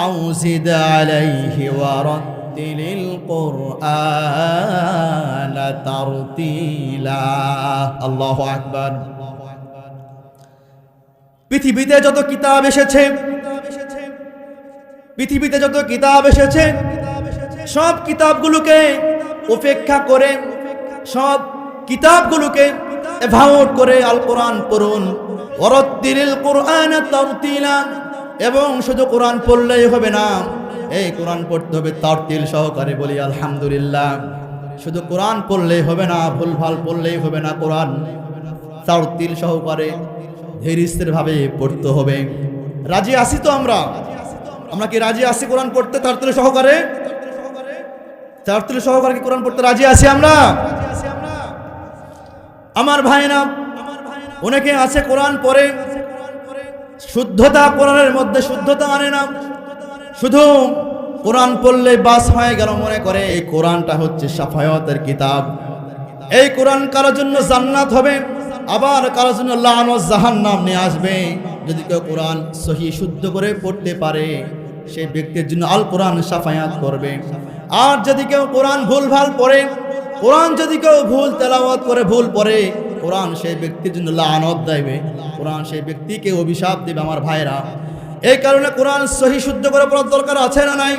আও জিদ আলাইহি ওয়া রাত্তিলিল কুরআন তারতিলা। আল্লাহু আকবার। পৃথিবীতে যত কিতাব এসেছে, পৃথিবীতে যত কিতাব এসেছে, সব কিতাবগুলোকে উপেক্ষা করে, সব কিতাবগুলোকে এভাউট করে আল কোরআন পড়ুন। ওয়ারাত্তিলিল কুরআন তারতিলা। এবং শুধু কোরআন পড়লেই হবে না, এই কোরআন পড়তে হবে তারতিল সহকারে। বলি আলহামদুলিল্লাহ। শুধু কোরআন পড়লেই হবে না, ভুলভাল পড়লেই হবে না, কোরআন তারতিল সহকারে ধীর ভাবে পড়তে হবে। রাজি আছি তো আমরা? আমরা কি রাজি আছি কোরআন পড়তে তারতিল সহকারে? তারতিল সহকারে কি কোরআন পড়তে রাজি আছি আমরা? আমার ভাইরা, অনেকে আছে কোরআন পড়ে, শুদ্ধতা কোরআনের মধ্যে শুদ্ধতা আনে না, শুধু কোরআন পড়লে বাস হয়ে গেল মনে করে এই কোরআনটা হচ্ছে শাফায়াতের কিতাব। এই কোরআন কারোর জন্য জান্নাত হবে, আবার কারোর জন্য লানত জাহান্নাম নিয়ে আসবে। যদি কেউ কোরআন সহি শুদ্ধ করে পড়তে পারে, সেই ব্যক্তির জন্য আল কোরআন শাফায়াত করবে। আর যদি কেউ কোরআন ভুলভাল পড়ে, কোরআন যদি কেউ ভুল তেলাওয়াত করে ভুল পড়ে, কোরআন সেই ব্যক্তির জন্য লানত দেবে, কোরআন সেই ব্যক্তিকে অভিশাপ দেবে। আমার ভাইরা, এই কারণে কোরআন সহি শুদ্ধ করে পড়ার দরকার আছে না নাই?